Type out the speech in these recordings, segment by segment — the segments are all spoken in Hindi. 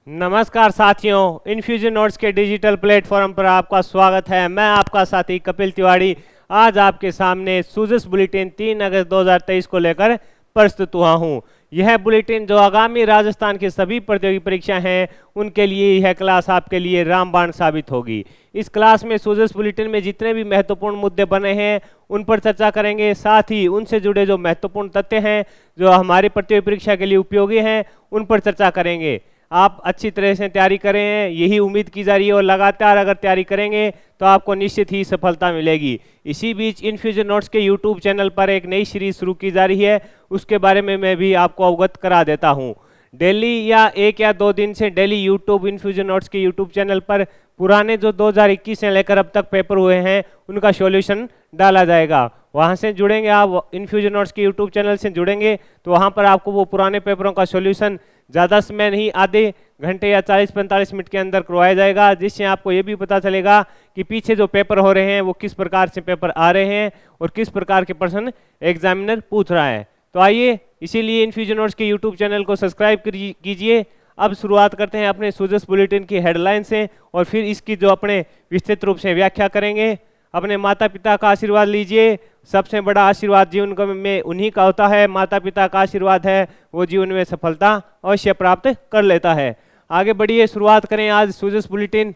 नमस्कार साथियों, इन्फ्यूजन नोट्स के डिजिटल प्लेटफॉर्म पर आपका स्वागत है। मैं आपका साथी कपिल तिवारी आज आपके सामने सूजस बुलेटिन 3 अगस्त 2023 को लेकर प्रस्तुत हुआ हूं। यह बुलेटिन जो आगामी राजस्थान की सभी प्रतियोगी परीक्षा हैं उनके लिए यह क्लास आपके लिए रामबाण साबित होगी। इस क्लास में सूजस बुलेटिन में जितने भी महत्वपूर्ण मुद्दे बने हैं उन पर चर्चा करेंगे, साथ ही उनसे जुड़े जो महत्वपूर्ण तथ्य हैं जो हमारी प्रतियोगी परीक्षा के लिए उपयोगी हैं उन पर चर्चा करेंगे। आप अच्छी तरह से तैयारी करें, यही उम्मीद की जा रही है और लगातार अगर तैयारी करेंगे तो आपको निश्चित ही सफलता मिलेगी। इसी बीच इन्फ्यूजन नोट्स के यूट्यूब चैनल पर एक नई सीरीज शुरू की जा रही है, उसके बारे में मैं भी आपको अवगत करा देता हूं। डेली या 1 या 2 दिन से डेली यूट्यूब इन्फ्यूजन नोट्स के यूट्यूब चैनल पर पुराने जो 2021 से लेकर अब तक पेपर हुए हैं उनका सॉल्यूशन डाला जाएगा। वहां से जुड़ेंगे आप, इन्फ्यूजन नोट्स के यूट्यूब चैनल से जुड़ेंगे तो वहां पर आपको वो पुराने पेपरों का सॉल्यूशन ज़्यादा समय नहीं, आधे घंटे या 40-45 मिनट के अंदर करवाया जाएगा, जिससे आपको ये भी पता चलेगा कि पीछे जो पेपर हो रहे हैं वो किस प्रकार से पेपर आ रहे हैं और किस प्रकार के प्रश्न एग्जामिनर पूछ रहा है। तो आइए, इसीलिए इन्फ्यूजन नोट्स के यूट्यूब चैनल को सब्सक्राइब कीजिए। अब शुरुआत करते हैं अपने सूजस बुलेटिन की हेडलाइन से और फिर इसकी जो अपने विस्तृत रूप से व्याख्या करेंगे। अपने माता पिता का आशीर्वाद लीजिए। सबसे बड़ा आशीर्वाद जीवन में उन्हीं का होता है। माता पिता का आशीर्वाद है वो जीवन में सफलता अवश्य प्राप्त कर लेता है। आगे बढ़िए, शुरुआत करें आज सूजस बुलेटिन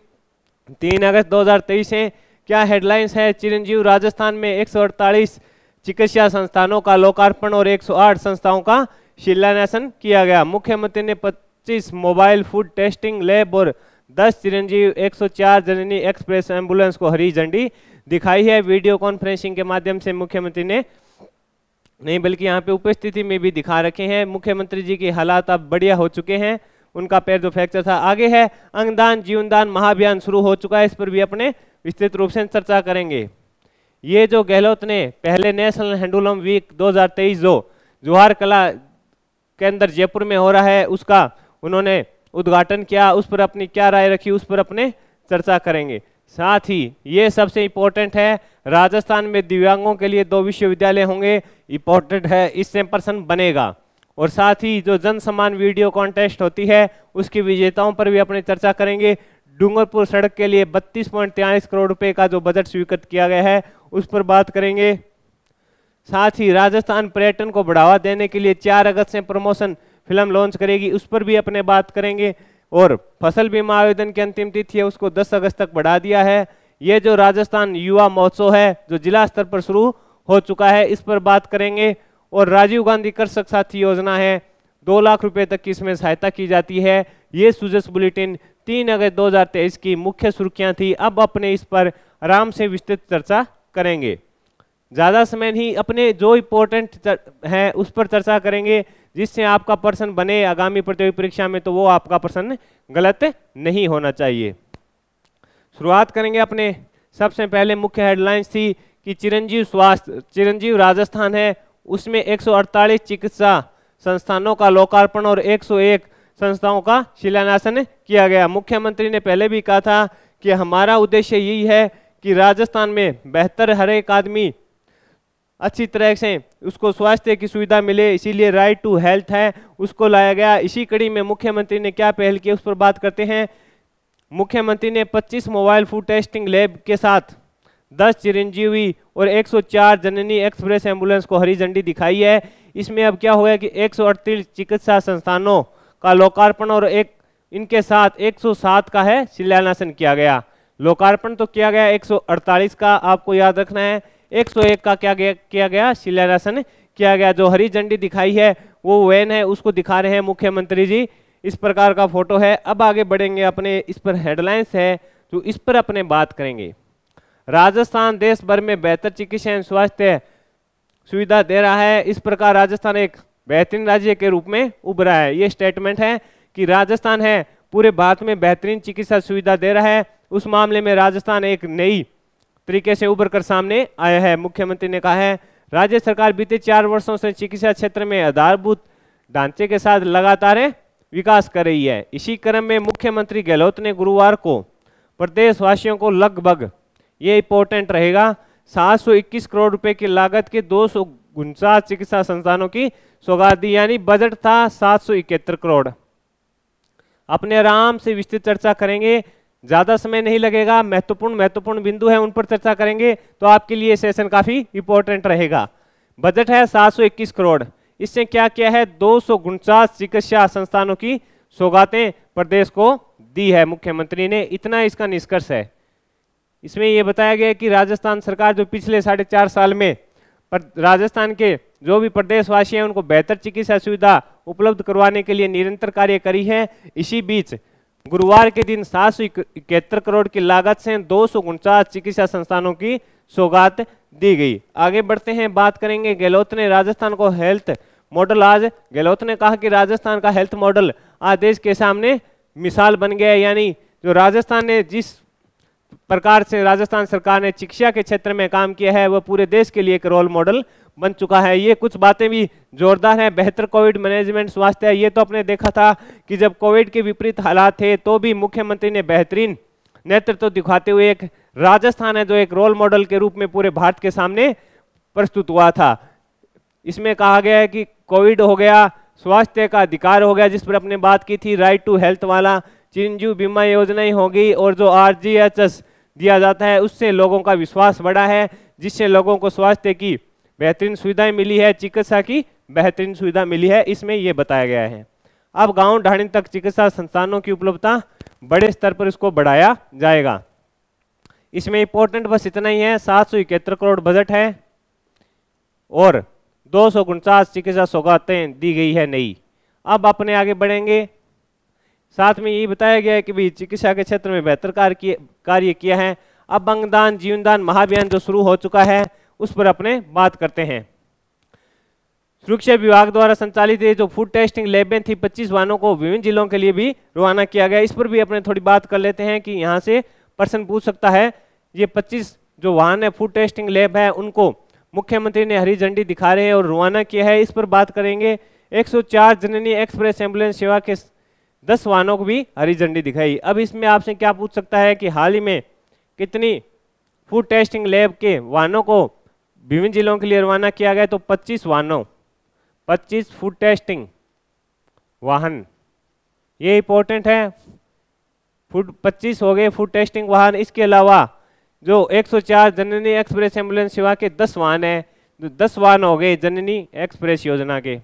3 अगस्त 2023 से। क्या हेडलाइंस है? चिरंजीव राजस्थान में 148 चिकित्सा संस्थानों का लोकार्पण और 108 संस्थाओं का शिलान्यास किया गया। मुख्यमंत्री ने 25 मोबाइल फूड टेस्टिंग लैब और 10 चिरंजीव 104 जननी एक्सप्रेस एम्बुलेंस को हरी झंडी दिखाई है। वीडियो कॉन्फ्रेंसिंग के माध्यम से मुख्यमंत्री ने नहीं बल्कि यहाँ पे उपस्थिति में भी दिखा रखे हैं। मुख्यमंत्री जी के हालात अब बढ़िया हो चुके हैं, उनका पैर जो फ्रैक्चर था। आगे है अंगदान जीवनदान महाअभियान शुरू हो चुका है, इस पर भी अपने विस्तृत रूप से चर्चा करेंगे। ये जो गहलोत ने पहले नेशनल हैंडलूम वीक 2023 जो जवाहर कला के अंदर जयपुर में हो रहा है उसका उन्होंने उद्घाटन किया, उस पर अपनी क्या राय रखी उस पर अपने चर्चा करेंगे। साथ ही ये सबसे इम्पोर्टेंट है, राजस्थान में दिव्यांगों के लिए 2 विश्वविद्यालय होंगे, इम्पोर्टेंट है, इससे पर्सन बनेगा। और साथ ही जो जन सम्मान वीडियो कॉन्टेस्ट होती है उसकी विजेताओं पर भी अपनी चर्चा करेंगे। डूंगरपुर सड़क के लिए 32.43 करोड़ रुपए का जो बजट स्वीकृत किया गया है उस पर बात करेंगे। साथ ही राजस्थान पर्यटन को बढ़ावा देने के लिए 4 अगस्त से प्रमोशन फिल्म लॉन्च करेगी, उस पर भी अपने बात करेंगे। और फसल बीमा आवेदन की अंतिम तिथि है उसको 10 अगस्त तक बढ़ा दिया है। ये जो राजस्थान युवा महोत्सव है जो जिला स्तर पर शुरू हो चुका है इस पर बात करेंगे। और राजीव गांधी कृषक साथी योजना है, 2 लाख रुपए तक की इसमें सहायता की जाती है। ये सूजस बुलेटिन 3 अगस्त 2023 की मुख्य सुर्खियां थी। अब अपने इस पर आराम से विस्तृत चर्चा करेंगे। ज़्यादा समय नहीं, अपने जो इम्पोर्टेंट है उस पर चर्चा करेंगे जिससे आपका प्रश्न बने आगामी प्रतियोगी परीक्षा में तो वो आपका प्रश्न गलत नहीं होना चाहिए। शुरुआत करेंगे अपने सबसे पहले मुख्य हेडलाइंस थी कि चिरंजीव राजस्थान है उसमें 148 चिकित्सा संस्थानों का लोकार्पण और 101 संस्थाओं का शिलान्यास किया गया। मुख्यमंत्री ने पहले भी कहा था कि हमारा उद्देश्य यही है कि राजस्थान में बेहतर हर एक आदमी अच्छी तरह से उसको स्वास्थ्य की सुविधा मिले, इसीलिए राइट टू हेल्थ है उसको लाया गया। इसी कड़ी में मुख्यमंत्री ने क्या पहल की उस पर बात करते हैं। मुख्यमंत्री ने 25 मोबाइल फूड टेस्टिंग लैब के साथ 10 चिरंजीवी और 104 जननी एक्सप्रेस एम्बुलेंस को हरी झंडी दिखाई है। इसमें अब क्या हुआ कि 138 चिकित्सा संस्थानों का लोकार्पण और इनके साथ 107 का है शिलान्यास किया गया। लोकार्पण तो किया गया 148 का, आपको याद रखना है। 101 का क्या किया गया? शिलान्यास किया गया। जो हरी झंडी दिखाई है वो वैन है, उसको दिखा रहे हैं मुख्यमंत्री जी, इस प्रकार का फोटो है। अब आगे बढ़ेंगे अपने इस पर हेडलाइंस है तो इस पर अपने बात करेंगे। राजस्थान देश भर में बेहतर चिकित्सा एवं स्वास्थ्य सुविधा दे रहा है, इस प्रकार राजस्थान एक बेहतरीन राज्य के रूप में उभरा है। ये स्टेटमेंट है कि राजस्थान है पूरे भारत में बेहतरीन चिकित्सा सुविधा दे रहा है, उस मामले में राजस्थान एक नई तरीके से उभर कर सामने आया है। मुख्यमंत्री ने कहा है राज्य सरकार बीते 4 वर्षों से चिकित्सा क्षेत्र में आधारभूत ढांचे के साथ लगातार विकास कर रही है। इसी क्रम में मुख्यमंत्री गहलोत ने गुरुवार को प्रदेशवासियों को लगभग, ये इंपॉर्टेंट रहेगा, 721 करोड़ रुपए की लागत के 249 चिकित्सा संस्थानों की सौगात दी, यानी बजट था 771 करोड़। अपने आराम से विस्तृत चर्चा करेंगे, ज़्यादा समय नहीं लगेगा, महत्वपूर्ण बिंदु है उन पर चर्चा करेंगे, तो आपके लिए सेशन काफ़ी इंपॉर्टेंट रहेगा। बजट है 721 करोड़। इससे क्या किया है, 249 चिकित्सा संस्थानों की सौगातें प्रदेश को दी है मुख्यमंत्री ने, इतना इसका निष्कर्ष है। इसमें यह बताया गया कि राजस्थान सरकार जो पिछले 4.5 साल में राजस्थान के जो भी प्रदेशवासी हैं उनको बेहतर चिकित्सा सुविधा उपलब्ध करवाने के लिए निरंतर कार्य करी है। इसी बीच गुरुवार के दिन 771 करोड़ की लागत से 249 चिकित्सा संस्थानों की सौगात दी गई। आगे बढ़ते हैं, बात करेंगे गहलोत ने राजस्थान को हेल्थ मॉडल। आज गहलोत ने कहा कि राजस्थान का हेल्थ मॉडल आज देश के सामने मिसाल बन गया है, यानी जो राजस्थान ने जिस प्रकार से राजस्थान सरकार ने शिक्षा के क्षेत्र में काम किया है वह पूरे देश के लिए एक रोल मॉडल बन चुका है। ये कुछ बातें भी जोरदार हैं। बेहतर कोविड मैनेजमेंट स्वास्थ्य है, ये तो आपने देखा था कि जब कोविड के विपरीत हालात थे तो भी मुख्यमंत्री ने बेहतरीन नेतृत्व दिखाते हुए एक राजस्थान है जो एक रोल मॉडल के रूप में पूरे भारत के सामने प्रस्तुत हुआ था। इसमें कहा गया है कि कोविड हो गया, स्वास्थ्य का अधिकार हो गया जिस पर अपने बात की थी, राइट टू हेल्थ वाला, चिरंजीव बीमा योजना ही होगी, और जो RGHS दिया जाता है उससे लोगों का विश्वास बढ़ा है, जिससे लोगों को स्वास्थ्य की बेहतरीन सुविधाएं मिली है, चिकित्सा की बेहतरीन सुविधा मिली है, इसमें यह बताया गया है। अब गांव ढाणी तक चिकित्सा संस्थानों की उपलब्धता बड़े स्तर पर इसको बढ़ाया जाएगा। इसमें इंपॉर्टेंट बस इतना ही है, 771 करोड़ बजट है और 249 चिकित्सा सौगातें दी गई है नई। अब अपने आगे बढ़ेंगे, साथ में यही बताया गया है कि भी चिकित्सा के क्षेत्र में बेहतर कार्य किया है। अब अंगदान जीवनदान महाअभियान जो शुरू हो चुका है उस पर अपने बात करते हैं। सुरक्षा विभाग द्वारा संचालित ये जो फूड टेस्टिंग लैबें थी 25 वाहनों को विभिन्न जिलों के लिए भी रवाना किया गया। इस पर भी अपने थोड़ी बात कर लेते हैं कि यहाँ से प्रश्न पूछ सकता है। ये 25 जो वाहन है फूड टेस्टिंग लैब है उनको मुख्यमंत्री ने हरी झंडी दिखा रहे हैं और रवाना किया है, इस पर बात करेंगे। 104 जननी एक्सप्रेस एम्बुलेंस सेवा के 10 वाहनों को भी हरी झंडी दिखाई। अब इसमें आपसे क्या पूछ सकता है कि हाल ही में कितनी फूड टेस्टिंग लैब के वाहनों को विभिन्न जिलों के लिए रवाना किया गया, तो 25 वाहनों, 25 फूड टेस्टिंग वाहन, ये इंपॉर्टेंट है। 25 हो गए फूड टेस्टिंग वाहन। इसके अलावा जो 104 जननी एक्सप्रेस एम्बुलेंस सेवा के 10 वाहन है, 10 वाहन हो गए जननी एक्सप्रेस योजना के,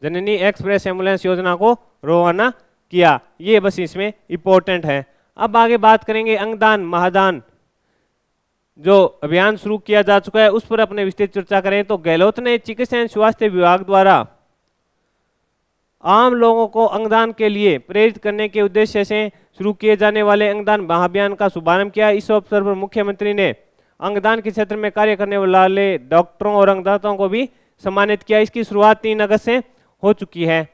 जननी एक्सप्रेस एम्बुलेंस योजना को रवाना किया। ये बस इसमें इंपॉर्टेंट है। अब आगे बात करेंगे अंगदान महादान जो अभियान शुरू किया जा चुका है उस पर अपने विस्तृत चर्चा करें। तो गहलोत ने चिकित्सा एवं स्वास्थ्य विभाग द्वारा आम लोगों को अंगदान के लिए प्रेरित करने के उद्देश्य से शुरू किए जाने वाले अंगदान महाअभियान का शुभारंभ किया। इस अवसर पर मुख्यमंत्री ने अंगदान के क्षेत्र में कार्य करने वाले डॉक्टरों और अंगदाताओं को भी सम्मानित किया। इसकी शुरुआत 3 अगस्त से हो चुकी है।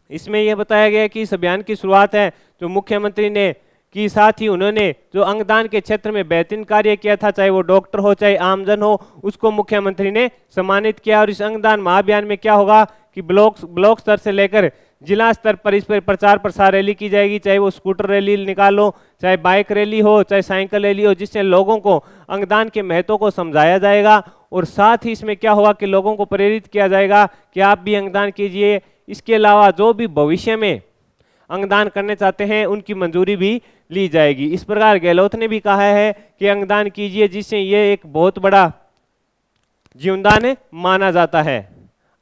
इसमें यह बताया गया कि इस अभियान की शुरुआत है जो मुख्यमंत्री ने की, साथ ही उन्होंने जो अंगदान के क्षेत्र में बेहतरीन कार्य किया था, चाहे वो डॉक्टर हो चाहे आमजन हो, उसको मुख्यमंत्री ने सम्मानित किया। और इस अंगदान महाअभियान में क्या होगा कि ब्लॉक स्तर से लेकर जिला स्तर पर इस पर प्रचार प्रसार रैली की जाएगी, चाहे वो स्कूटर रैली निकालो, चाहे बाइक रैली हो, चाहे साइकिल रैली हो, जिससे लोगों को अंगदान के महत्व को समझाया जाएगा। और साथ ही इसमें क्या होगा कि लोगों को प्रेरित किया जाएगा कि आप भी अंगदान कीजिए। इसके अलावा जो भी भविष्य में अंगदान करने चाहते हैं उनकी मंजूरी भी ली जाएगी। इस प्रकार गहलोत ने भी कहा है कि अंगदान कीजिए, जिससे ये एक बहुत बड़ा जीवनदान माना जाता है।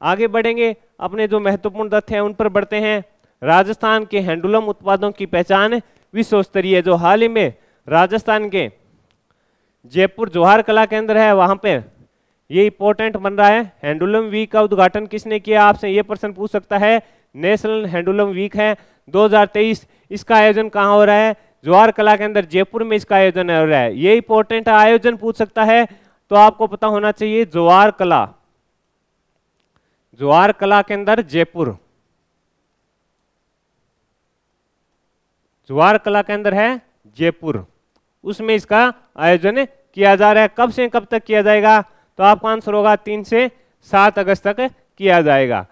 आगे बढ़ेंगे, अपने जो महत्वपूर्ण तथ्य हैं उन पर बढ़ते हैं। राजस्थान के हैंडलूम उत्पादों की पहचान विश्व स्तरीय, जो हाल ही में राजस्थान के जयपुर जवाहर कला केंद्र है वहां पे ये इंपॉर्टेंट बन रहा है। हैंडलूम वीक का उद्घाटन किसने किया, आपसे ये प्रश्न पूछ सकता है। नेशनल हैंडलूम वीक है 2023, इसका आयोजन कहाँ हो रहा है, जवाहर कला केंद्र जयपुर में इसका आयोजन हो रहा है। ये इंपॉर्टेंट आयोजन पूछ सकता है, तो आपको पता होना चाहिए जवाहर कला केंद्र जयपुर, जवाहर कला केंद्र है जयपुर, उसमें इसका आयोजन किया जा रहा है। कब से कब तक किया जाएगा, तो आपका आंसर होगा 3 से 7 अगस्त तक किया जाएगा।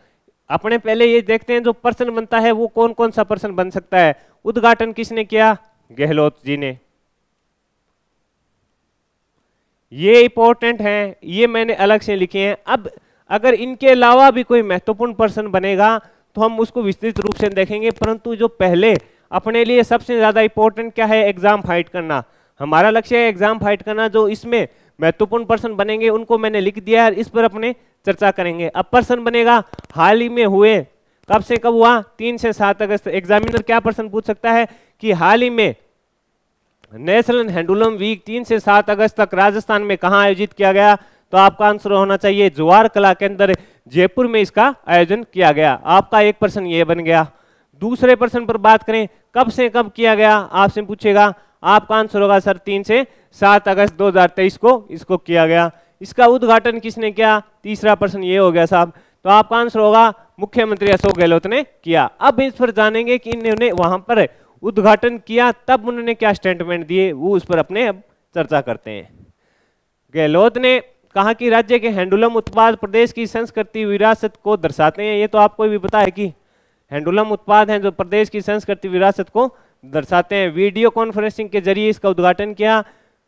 अपने पहले ये देखते हैं जो प्रश्न बनता है वो कौन कौन सा प्रश्न बन सकता है। उद्घाटन किसने किया, गहलोत जी ने, ये इंपॉर्टेंट है, ये मैंने अलग से लिखे हैं। अब अगर इनके अलावा भी कोई महत्वपूर्ण प्रश्न बनेगा तो हम उसको विस्तृत रूप से देखेंगे, परंतु जो पहले अपने लिए सबसे ज़्यादा इंपॉर्टेंट क्या है, एग्जाम फाइट करना। हमारा लक्ष्य है एग्जाम फाइट करना। जो इसमें महत्वपूर्ण प्रश्न बनेंगे उनको मैंने लिख दिया है, इस पर अपने चर्चा करेंगे। अब प्रश्न बनेगा हाल ही में हुए, कब से कब हुआ, 3 से 7 अगस्त। एग्जामिनर क्या प्रश्न पूछ सकता है कि हाल ही में नेशनल हैंडलूम वीक 3 से 7 अगस्त तक राजस्थान में कहाँ आयोजित किया गया, तो आपका आंसर होना चाहिए जवाहर कला केंद्र जयपुर में इसका आयोजन किया गया। आपका एक प्रश्न ये बन गया। दूसरे प्रश्न पर बात करें, कब से कब किया गया, आपसे पूछेगा, आपका आंसर होगा सर 3 से 7 अगस्त 2023 को इसको किया गया। इसका उद्घाटन किसने किया, तीसरा प्रश्न ये हो गया साहब। तो आपका आंसर होगा मुख्यमंत्री अशोक गहलोत ने किया। अब इस पर जानेंगे कि इन्होंने वहां पर उद्घाटन किया तब उन्होंने क्या स्टेटमेंट दिए, वो उस पर अपने अब चर्चा करते हैं। गहलोत ने कहा कि राज्य के हैंडलूम उत्पाद प्रदेश की संस्कृति विरासत को दर्शाते हैं। ये तो आपको भी पता है कि हैंडलूम उत्पाद हैं जो प्रदेश की संस्कृति विरासत को दर्शाते हैं। वीडियो कॉन्फ्रेंसिंग के जरिए इसका उद्घाटन किया।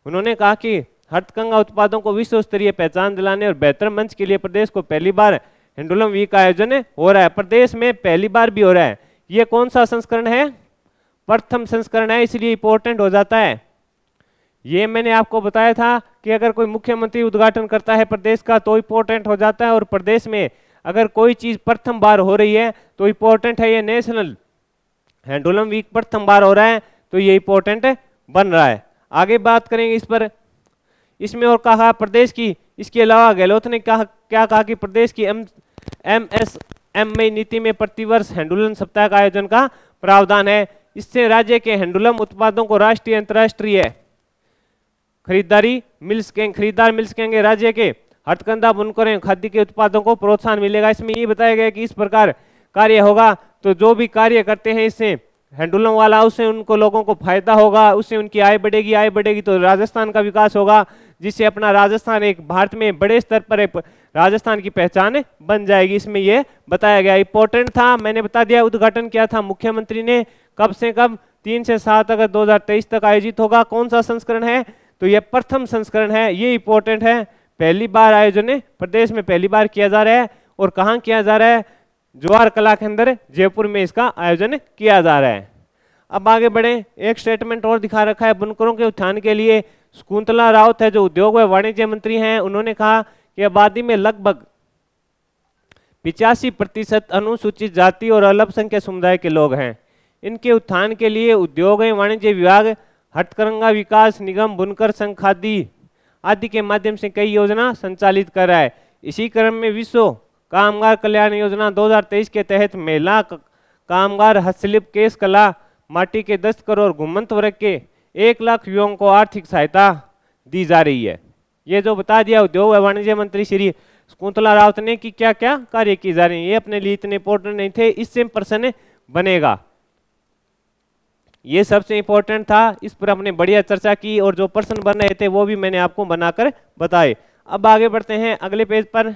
उन्होंने कहा कि हथकरघा उत्पादों को विश्व स्तरीय पहचान दिलाने और बेहतर मंच के लिए प्रदेश को पहली बार हैंडलूम वीक का आयोजन हो रहा है। प्रदेश में पहली बार भी हो रहा है। ये कौन सा संस्करण है, प्रथम संस्करण है, इसलिए इंपॉर्टेंट हो जाता है। ये मैंने आपको बताया था कि अगर कोई मुख्यमंत्री उद्घाटन करता है प्रदेश का तो इंपॉर्टेंट हो जाता है, और प्रदेश में अगर कोई चीज प्रथम बार हो रही है तो इंपॉर्टेंट है। ये नेशनल हैंडलूम वीक प्रथम बार हो रहा है तो ये इंपॉर्टेंट बन रहा है। आगे बात करेंगे इस पर। इसमें और कहा प्रदेश की, इसके अलावा गहलोत ने कहा क्या कहा कि प्रदेश की MSME नीति में प्रतिवर्ष हैंडलूम सप्ताह का आयोजन का प्रावधान है। इससे राज्य के हैंडलूम उत्पादों को राष्ट्रीय अंतर्राष्ट्रीय खरीदार मिल सकेंगे। राज्य के हथकरघा बुनकरों खादी के उत्पादों को प्रोत्साहन मिलेगा। इसमें ये बताया गया कि इस प्रकार कार्य होगा तो जो भी कार्य करते हैं इससे हैंडलूम वाला, उससे उनको लोगों को फायदा होगा, उससे उनकी आय बढ़ेगी तो राजस्थान का विकास होगा, जिससे अपना राजस्थान एक भारत में बड़े स्तर पर एक राजस्थान की पहचान बन जाएगी। इसमें यह बताया गया, इंपॉर्टेंट था, मैंने बता दिया। उद्घाटन किया था मुख्यमंत्री ने, कब से कब, 3 से 7 अगस्त 2023 तक आयोजित होगा। कौन सा संस्करण है, तो यह प्रथम संस्करण है। ये इंपॉर्टेंट है, पहली बार आयोजन प्रदेश में पहली बार किया जा रहा है। और कहाँ किया जा रहा है, जवाहर कला केंद्र जयपुर में इसका आयोजन किया जा रहा है। अब आगे बढ़े, एक स्टेटमेंट और दिखा रखा है बुनकरों के उत्थान के लिए। शकुंतला राउत है जो उद्योग व वाणिज्य मंत्री हैं, उन्होंने कहा कि आबादी में लगभग 85% अनुसूचित जाति और अल्पसंख्यक समुदाय के लोग हैं। इनके उत्थान के लिए उद्योग एवं वाणिज्य विभाग, हथकरघा विकास निगम, बुनकर संघ खादी आदि के माध्यम से कई योजना संचालित कर रहा है। इसी क्रम में विश्व कामगार कल्याण योजना 2023 के तहत महिला कामगार, हस्तशिल्प, केश कला, माटी के दस्तकार और घुमंत वर्ग के 1 लाख युवाओं को आर्थिक सहायता दी जा रही है। ये जो बता दिया उद्योग एवं वाणिज्य मंत्री श्री शकुंतला राउत ने कि क्या क्या कार्य किए जा रहे हैं। ये अपने लिए इतने इंपॉर्टेंट नहीं थे, इससे प्रश्न बनेगा, ये सबसे इंपॉर्टेंट था। इस पर हमने बढ़िया चर्चा की और जो प्रश्न बन रहे थे वो भी मैंने आपको बनाकर बताए। अब आगे बढ़ते हैं अगले पेज पर।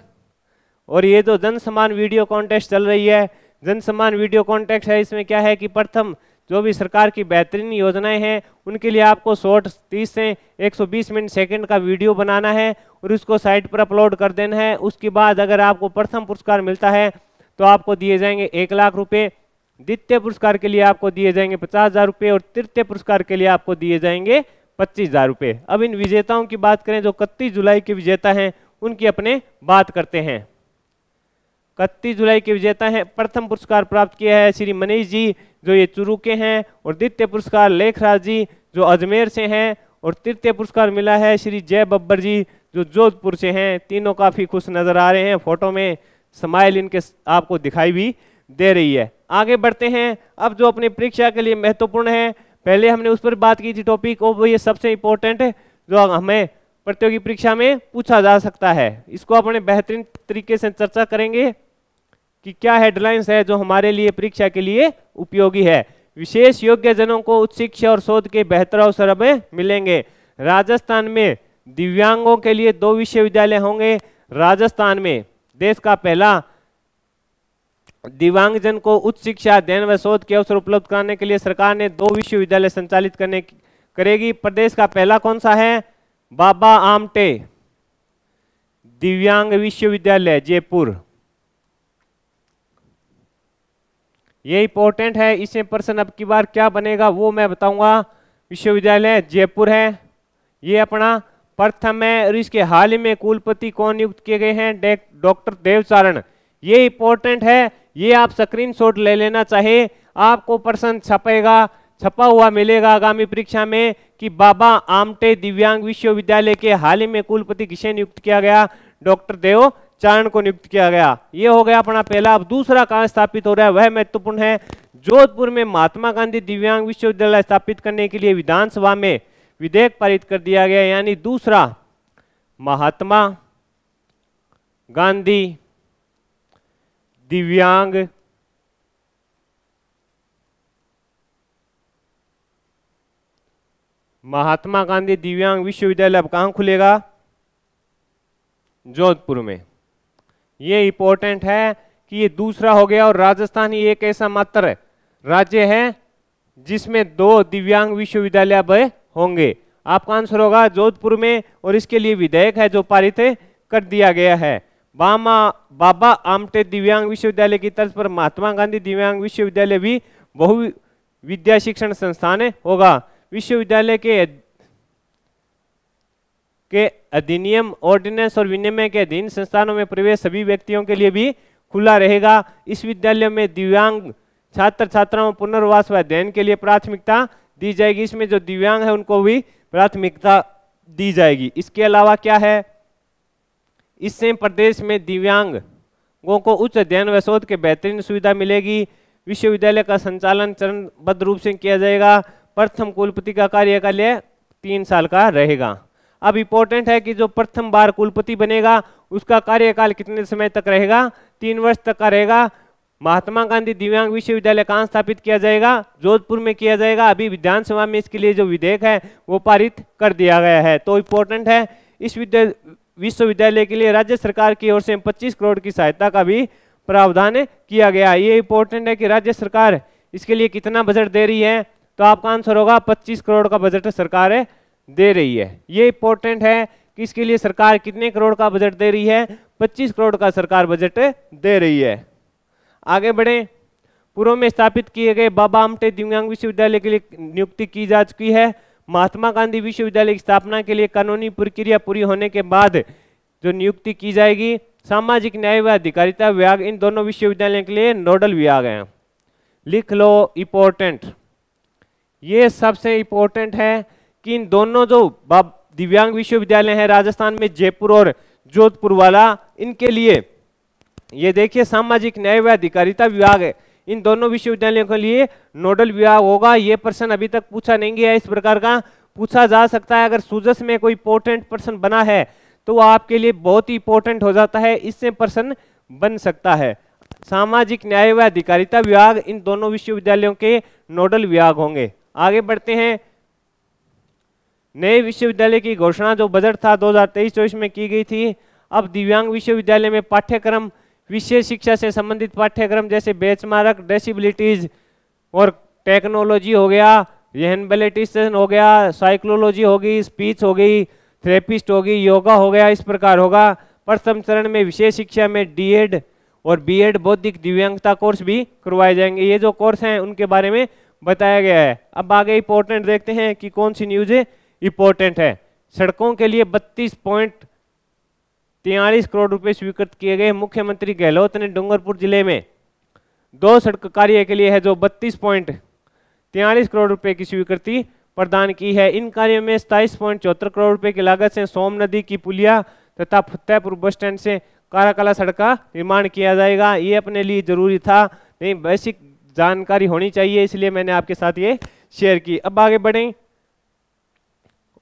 और ये जो जन सम्मान वीडियो कॉन्टेस्ट चल रही है, जन सम्मान वीडियो कॉन्टेस्ट है, इसमें क्या है कि प्रथम जो भी सरकार की बेहतरीन योजनाएं हैं उनके लिए आपको शॉर्ट 30 से 120 मिनट सेकंड का वीडियो बनाना है और उसको साइट पर अपलोड कर देना है। उसके बाद अगर आपको प्रथम पुरस्कार मिलता है तो आपको दिए जाएंगे 1 लाख रुपए, द्वितीय पुरस्कार के लिए आपको दिए जाएंगे 50,000 रुपये और तृतीय पुरस्कार के लिए आपको दिए जाएंगे 25,000 रुपये। अब इन विजेताओं की बात करें, जो 31 जुलाई के विजेता हैं उनकी अपने बात करते हैं। 31 जुलाई के विजेता हैं, प्रथम पुरस्कार प्राप्त किया है श्री मनीष जी जो ये चुरू के हैं, और द्वितीय पुरस्कार लेखराज जी जो अजमेर से हैं, और तृतीय पुरस्कार मिला है श्री जय बब्बर जी जो जोधपुर से हैं। तीनों काफी खुश नजर आ रहे हैं, फोटो में स्माइल इनके आपको दिखाई भी दे रही है। आगे बढ़ते हैं। अब जो अपनी परीक्षा के लिए महत्वपूर्ण है, पहले हमने उस पर बात की थी टॉपिक, और वो ये सबसे इंपॉर्टेंट है जो हमें प्रतियोगी परीक्षा में पूछा जा सकता है। इसको अपने बेहतरीन तरीके से चर्चा करेंगे कि क्या हेडलाइंस है जो हमारे लिए परीक्षा के लिए उपयोगी है। विशेष योग्य जनों को उच्च शिक्षा और शोध के बेहतर अवसर हमें मिलेंगे। राजस्थान में दिव्यांगों के लिए 2 विश्वविद्यालय होंगे। राजस्थान में देश का पहला दिव्यांगजन को उच्च शिक्षा, अध्ययन व शोध के अवसर उपलब्ध कराने के लिए सरकार ने 2 विश्वविद्यालय संचालित करेगी। प्रदेश का पहला कौन सा है, बाबा आमटे दिव्यांग विश्वविद्यालय जयपुर। ये इंपॉर्टेंट है, इससे प्रश्न अब की बार क्या बनेगा वो मैं बताऊंगा। विश्वविद्यालय जयपुर है, ये अपना प्रथम है, और इसके हाल ही में कुलपति कौन नियुक्त किए गए हैं? डॉक्टर देवचारण। ये इंपॉर्टेंट है, ये आप स्क्रीनशॉट ले लेना, चाहे आपको प्रश्न छपा हुआ मिलेगा आगामी परीक्षा में कि बाबा आमटे दिव्यांग विश्वविद्यालय के हाल ही में कुलपति किसे नियुक्त किया गया? डॉक्टर देवचारण को नियुक्त किया गया। ये हो गया अपना पहला। अब दूसरा कहाँ स्थापित हो रहा है वह महत्वपूर्ण है। जोधपुर में महात्मा गांधी दिव्यांग विश्वविद्यालय स्थापित करने के लिए विधानसभा में विधेयक पारित कर दिया गया। यानी दूसरा महात्मा गांधी दिव्यांग विश्वविद्यालय अब कहाँ खुलेगा? जोधपुर में। ये इंपॉर्टेंट है कि ये दूसरा हो गया। और राजस्थान ही एक ऐसा मात्र राज्य है जिसमें 2 दिव्यांग विश्वविद्यालय अब होंगे। आपका आंसर होगा जोधपुर में, और इसके लिए विधेयक है जो पारित कर दिया गया है। बाबा आमटे दिव्यांग विश्वविद्यालय की तर्ज पर महात्मा गांधी दिव्यांग विश्वविद्यालय भी बहु विद्या शिक्षण संस्थान होगा। विश्वविद्यालय के अधिनियम, ऑर्डिनेंस और विनियम के अधीन संस्थानों में प्रवेश सभी व्यक्तियों के लिए भी खुला रहेगा। इस विद्यालय में दिव्यांग छात्र छात्राओं पुनर्वास व अध्ययन के लिए प्राथमिकता दी जाएगी। इसमें जो दिव्यांग है उनको भी प्राथमिकता दी जाएगी। इसके अलावा क्या है? इससे प्रदेश में दिव्यांगों को उच्च अध्ययन व शोध के बेहतरीन सुविधा मिलेगी। विश्वविद्यालय का संचालन चरणबद्ध रूप से किया जाएगा। प्रथम कुलपति का कार्यकाल 3 साल का रहेगा। अब इंपॉर्टेंट है कि जो प्रथम बार कुलपति बनेगा उसका कार्यकाल कितने समय तक रहेगा? 3 वर्ष तक का रहेगा। महात्मा गांधी दिव्यांग विश्वविद्यालय कहाँ स्थापित किया जाएगा? जोधपुर में किया जाएगा। अभी विधानसभा में इसके लिए जो विधेयक है वो पारित कर दिया गया है। तो इंपॉर्टेंट है, इस विश्वविद्यालय के लिए राज्य सरकार की ओर से 25 करोड़ की सहायता का भी प्रावधान किया गया। ये इंपॉर्टेंट है कि राज्य सरकार इसके लिए कितना बजट दे रही है, तो आपका आंसर होगा 25 करोड़ का बजट सरकार दे रही है। ये इंपॉर्टेंट है कि इसके लिए सरकार कितने करोड़ का बजट दे रही है? 25 करोड़ का सरकार बजट दे रही है। आगे बढ़े। पूर्व में स्थापित किए गए बाबा आमटे दिव्यांग विश्वविद्यालय के लिए नियुक्ति की जा चुकी है। महात्मा गांधी विश्वविद्यालय की स्थापना के लिए कानूनी प्रक्रिया पूरी होने के बाद जो नियुक्ति की जाएगी, सामाजिक न्याय व अधिकारिता विभाग इन दोनों विश्वविद्यालयों के लिए नोडल विभाग हैं। लिख लो इंपॉर्टेंट, ये सबसे इंपॉर्टेंट है कि इन दोनों जो दिव्यांग विश्वविद्यालय हैं राजस्थान में, जयपुर और जोधपुर वाला, इनके लिए ये देखिए सामाजिक न्याय व अधिकारिता विभाग है। इन दोनों विश्वविद्यालयों के लिए नोडल विभाग होगा। ये प्रश्न अभी तक पूछा नहीं गया, इस प्रकार का पूछा जा सकता है। अगर सूजस में कोई इंपॉर्टेंट प्रश्न बना है तो वो आपके लिए बहुत ही इंपॉर्टेंट हो जाता है, इससे प्रश्न बन सकता है। सामाजिक न्याय व अधिकारिता विभाग इन दोनों विश्वविद्यालयों के नोडल विभाग होंगे। आगे बढ़ते हैं। नए विश्वविद्यालय की घोषणा जो बजट था 2023-24 में की गई थी। अब दिव्यांग विश्वविद्यालय में पाठ्यक्रम, विशेष शिक्षा से संबंधित पाठ्यक्रम जैसे बेंचमार्क, डिसेबिलिटीज और टेक्नोलॉजी हो गया, रिहेबिलिटेशन हो गया, साइकोलॉजी होगी, स्पीच हो गई, थेरेपिस्ट होगी, योगा हो गया, इस प्रकार होगा। प्रथम चरण में विशेष शिक्षा में डीएड और बीएड बौद्धिक दिव्यांगता कोर्स भी करवाए जाएंगे। ये जो कोर्स हैं उनके बारे में बताया गया है। अब आगे इंपॉर्टेंट देखते हैं कि कौन सी न्यूज इंपॉर्टेंट है। सड़कों के लिए 32.43 करोड़ रुपए स्वीकृत किए गए। मुख्यमंत्री गहलोत ने डूंगरपुर जिले में 2 सड़क कार्य के लिए है जो 32.43 करोड़ रुपए की स्वीकृति प्रदान की है। इन कार्यों में 27.74 करोड़ रुपए की लागत से सोम नदी की पुलिया तथा फतेहपुर बस स्टैंड से काराकला सड़क का निर्माण किया जाएगा। ये अपने लिए जरूरी था, नहीं बेसिक जानकारी होनी चाहिए, इसलिए मैंने आपके साथ ये शेयर की। अब आगे बढ़ें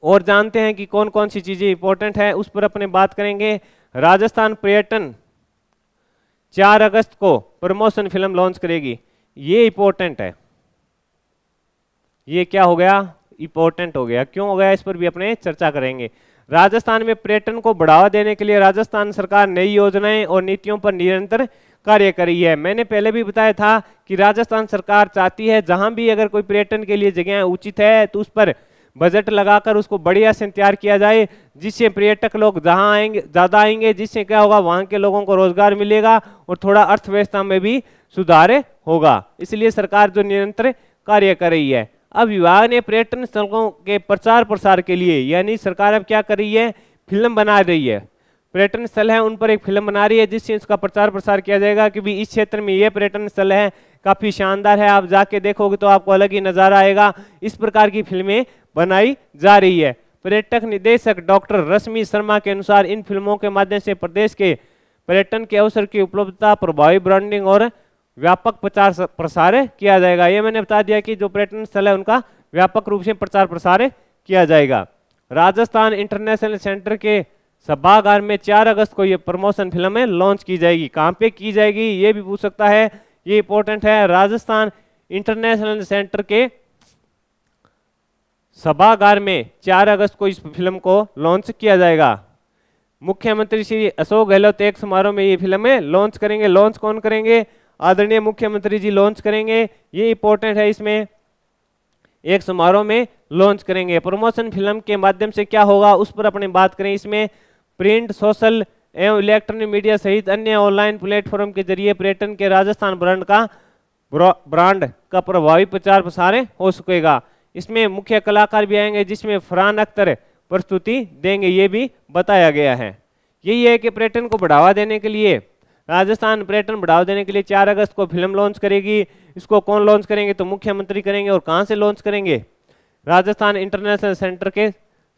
और जानते हैं कि कौन कौन सी चीजें इंपॉर्टेंट है, उस पर अपने बात करेंगे। राजस्थान पर्यटन 4 अगस्त को प्रमोशन फिल्म लॉन्च करेगी। ये इंपॉर्टेंट है। ये क्या हो गया? इंपॉर्टेंट हो गया। क्यों हो गया, इस पर भी अपने चर्चा करेंगे। राजस्थान में पर्यटन को बढ़ावा देने के लिए राजस्थान सरकार नई योजनाएं और नीतियों पर निरंतर कार्य कर रही है। मैंने पहले भी बताया था कि राजस्थान सरकार चाहती है जहां भी अगर कोई पर्यटन के लिए जगह उचित है तो उस पर बजट लगाकर उसको बढ़िया से तैयार किया जाए, जिससे पर्यटक लोग जहां आएंगे ज़्यादा आएंगे, जिससे क्या होगा वहां के लोगों को रोजगार मिलेगा और थोड़ा अर्थव्यवस्था में भी सुधार होगा, इसलिए सरकार जो निरंतर कार्य कर रही है। अब विभाग ने पर्यटन स्थलों के प्रचार प्रसार के लिए, यानी सरकार अब क्या कर रही है, फिल्म बना रही है। पर्यटन स्थल है उन पर एक फिल्म बना रही है जिससे इसका प्रचार प्रसार किया जाएगा कि भी इस क्षेत्र में ये पर्यटन स्थल है, काफी शानदार है, आप जाके देखोगे तो आपको अलग ही नजारा आएगा। इस प्रकार की फिल्में बनाई जा रही है। पर्यटक निदेशक डॉक्टर रश्मि शर्मा के अनुसार इन फिल्मों के माध्यम से प्रदेश के पर्यटन के अवसर की उपलब्धता, प्रभावी ब्रांडिंग और व्यापक प्रचार प्रसार किया जाएगा। ये मैंने बता दिया कि जो पर्यटन स्थल है उनका व्यापक रूप से प्रचार प्रसार किया जाएगा। राजस्थान इंटरनेशनल सेंटर के सभागार में 4 अगस्त को ये प्रमोशन फिल्म लॉन्च की जाएगी। कहाँ पे की जाएगी ये भी पूछ सकता है, ये इंपॉर्टेंट है। राजस्थान इंटरनेशनल सेंटर के सभागार में 4 अगस्त को इस फिल्म को लॉन्च किया जाएगा। मुख्यमंत्री श्री अशोक गहलोत एक समारोह में ये फिल्म लॉन्च करेंगे। लॉन्च कौन करेंगे, आदरणीय मुख्यमंत्री जी लॉन्च करेंगे, ये इंपॉर्टेंट है। इसमें एक समारोह में लॉन्च करेंगे। प्रमोशन फिल्म के माध्यम से क्या होगा उस पर अपनी बात करें। इसमें प्रिंट, सोशल एवं इलेक्ट्रॉनिक मीडिया सहित अन्य ऑनलाइन प्लेटफॉर्म के जरिए पर्यटन के राजस्थान ब्रांड का प्रभावी प्रचार प्रसार हो सकेगा। इसमें मुख्य कलाकार भी आएंगे जिसमें फरहान अख्तर प्रस्तुति देंगे, ये भी बताया गया है। यही है कि पर्यटन को बढ़ावा देने के लिए राजस्थान पर्यटन बढ़ावा देने के लिए 4 अगस्त को फिल्म लॉन्च करेगी। इसको कौन लॉन्च करेंगे, तो मुख्यमंत्री करेंगे। और कहां से लॉन्च करेंगे, राजस्थान इंटरनेशनल सेंटर के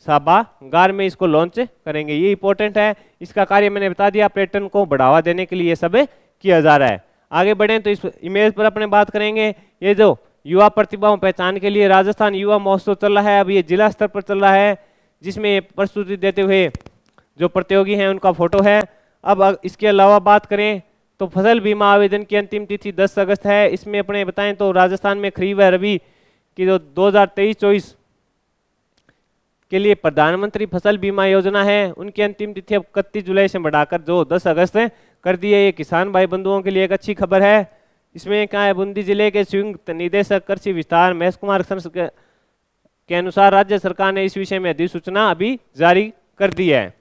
सभागार में इसको लॉन्च करेंगे। ये इंपॉर्टेंट है, इसका कार्य मैंने बता दिया, पर्यटन को बढ़ावा देने के लिए ये सब किया जा रहा है। आगे बढ़े तो इस इमेज पर अपने बात करेंगे। ये जो युवा प्रतिभाओं पहचान के लिए राजस्थान युवा महोत्सव चल रहा है, अब ये जिला स्तर पर चल रहा है, जिसमें प्रस्तुति देते हुए जो प्रतियोगी हैं उनका फोटो है। अब इसके अलावा बात करें तो फसल बीमा आवेदन की अंतिम तिथि 10 अगस्त है। इसमें अपने बताएं तो राजस्थान में खरीफ व रबी की जो 2023-24 के लिए प्रधानमंत्री फसल बीमा योजना है, उनकी अंतिम तिथि अब 31 जुलाई से बढ़ाकर जो 10 अगस्त कर दी है। ये किसान भाई बंधुओं के लिए एक अच्छी खबर है। इसमें क्या है, बूंदी जिले के संयुक्त निदेशक कृषि विस्तार महेश कुमार के अनुसार राज्य सरकार ने इस विषय में अधिसूचना अभी जारी कर दी है।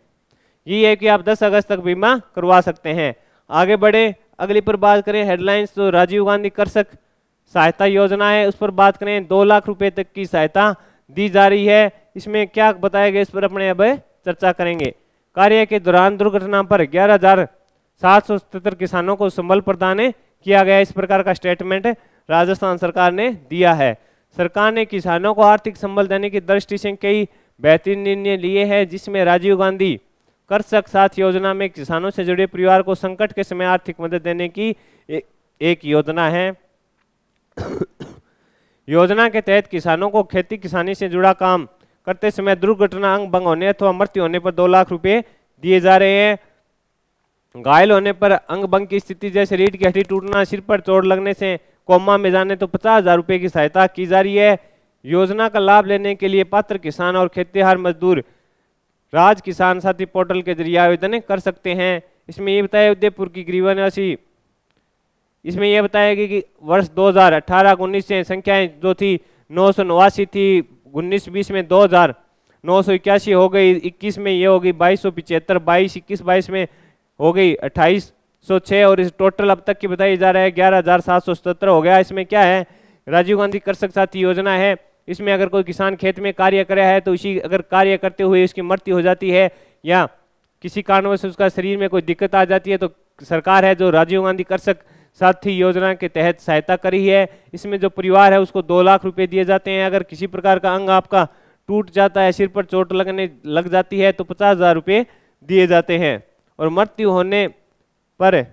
ये है कि आप 10 अगस्त तक बीमा करवा सकते हैं। आगे बढ़े, अगली पर बात करें हेडलाइंस, तो राजीव गांधी कृषक सहायता योजना है, उस पर बात करें। 2 लाख रुपए तक की सहायता दी जा रही है। इसमें क्या बताया गया इस पर अपने अब चर्चा करेंगे। कार्य के दौरान दुर्घटना पर 11,777 किसानों को संबल प्रदान किया गया। इस प्रकार का स्टेटमेंट राजस्थान सरकार ने दिया है। सरकार ने किसानों को आर्थिक संबल देने की दृष्टि से कई बेहतरीन निर्णय लिए हैं, जिसमें राजीव गांधी कृषक साथ योजना में किसानों से जुड़े परिवार को संकट के समय आर्थिक मदद देने की एक योजना है। योजना के तहत किसानों को खेती किसानी से जुड़ा काम करते समय दुर्घटना, अंग भंग होने अथवा मृत्यु होने पर 2 लाख रुपए दिए जा रहे हैं। घायल होने पर, अंग भंग की स्थिति जैसे रीढ़ की हड्डी टूटना, सिर पर चोट लगने से कोमा में जाने तो 50,000 रुपए की सहायता की जा रही है। योजना का लाभ लेने के लिए पात्र किसान और खेतिहर मजदूर राज किसान साथी पोर्टल के जरिए आवेदन कर सकते हैं। इसमें ये बताया उदयपुर की गरीब निवासी, इसमें यह बताया गया कि वर्ष 2018-19 से संख्याएं जो थी 989 थी, 19-20 में 2,981 हो गई, 21 में ये हो गई 2,275, 22-21-22 में हो गई 2,806 और इस टोटल अब तक की बताई जा रहा है 11,777 हो गया। इसमें क्या है, राजीव गांधी कृषक साथी योजना है। इसमें अगर कोई किसान खेत में कार्य कर रहा है तो इसी अगर कार्य करते हुए उसकी मृत्यु हो जाती है या किसी कारणवश उसका शरीर में कोई दिक्कत आ जाती है तो सरकार है जो राजीव गांधी कृषक साथी योजना के तहत सहायता करी है। इसमें जो परिवार है उसको 2 लाख रुपए दिए जाते हैं। अगर किसी प्रकार का अंग आपका टूट जाता है, सिर पर चोट लग जाती है तो 50,000 रुपये दिए जाते हैं और मृत्यु होने पर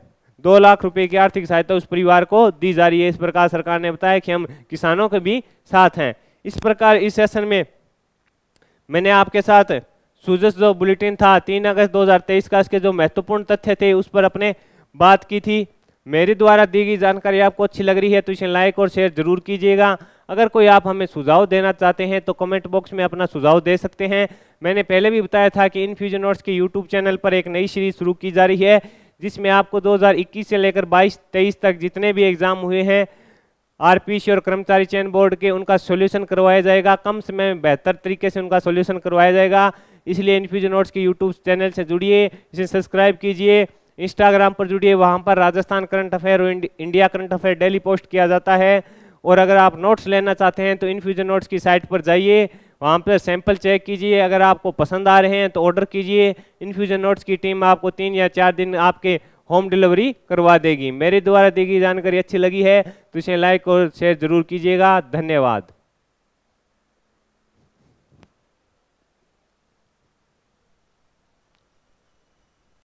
2 लाख रुपए की आर्थिक सहायता उस परिवार को दी जा रही है। इस प्रकार सरकार ने बताया कि हम किसानों के भी साथ हैं। इस प्रकार इस सेशन में मैंने आपके साथ सूजस जो बुलेटिन था 3 अगस्त 2023 का, इसके जो महत्वपूर्ण तथ्य थे उस पर अपने बात की थी। मेरे द्वारा दी गई जानकारी आपको अच्छी लग रही है तो इसे लाइक और शेयर जरूर कीजिएगा। अगर कोई आप हमें सुझाव देना चाहते हैं तो कमेंट बॉक्स में अपना सुझाव दे सकते हैं। मैंने पहले भी बताया था कि इनफ्यूजन नोट्स के यूट्यूब चैनल पर एक नई सीरीज शुरू की जा रही है, जिसमें आपको 2021 से लेकर 22-23 तक जितने भी एग्जाम हुए हैं आरपीसी और कर्मचारी चयन बोर्ड के, उनका सॉल्यूशन करवाया जाएगा। कम समय में बेहतर तरीके से उनका सॉल्यूशन करवाया जाएगा। इसलिए इनफ्यूजन नोट्स के यूट्यूब चैनल से जुड़िए, इसे सब्सक्राइब कीजिए इंस्टाग्राम पर जुड़िए, वहाँ पर राजस्थान करंट अफेयर और India current affair daily post किया जाता है। और अगर आप नोट्स लेना चाहते हैं तो इनफ्यूजन नोट्स की साइट पर जाइए, वहाँ पर सैंपल चेक कीजिए, अगर आपको पसंद आ रहे हैं तो ऑर्डर कीजिए। इनफ्यूजन नोट्स की टीम आपको 3 या 4 दिन आपके होम डिलीवरी करवा देगी। मेरे द्वारा दी गई जानकारी अच्छी लगी है तो इसे लाइक और शेयर जरूर कीजिएगा। धन्यवाद।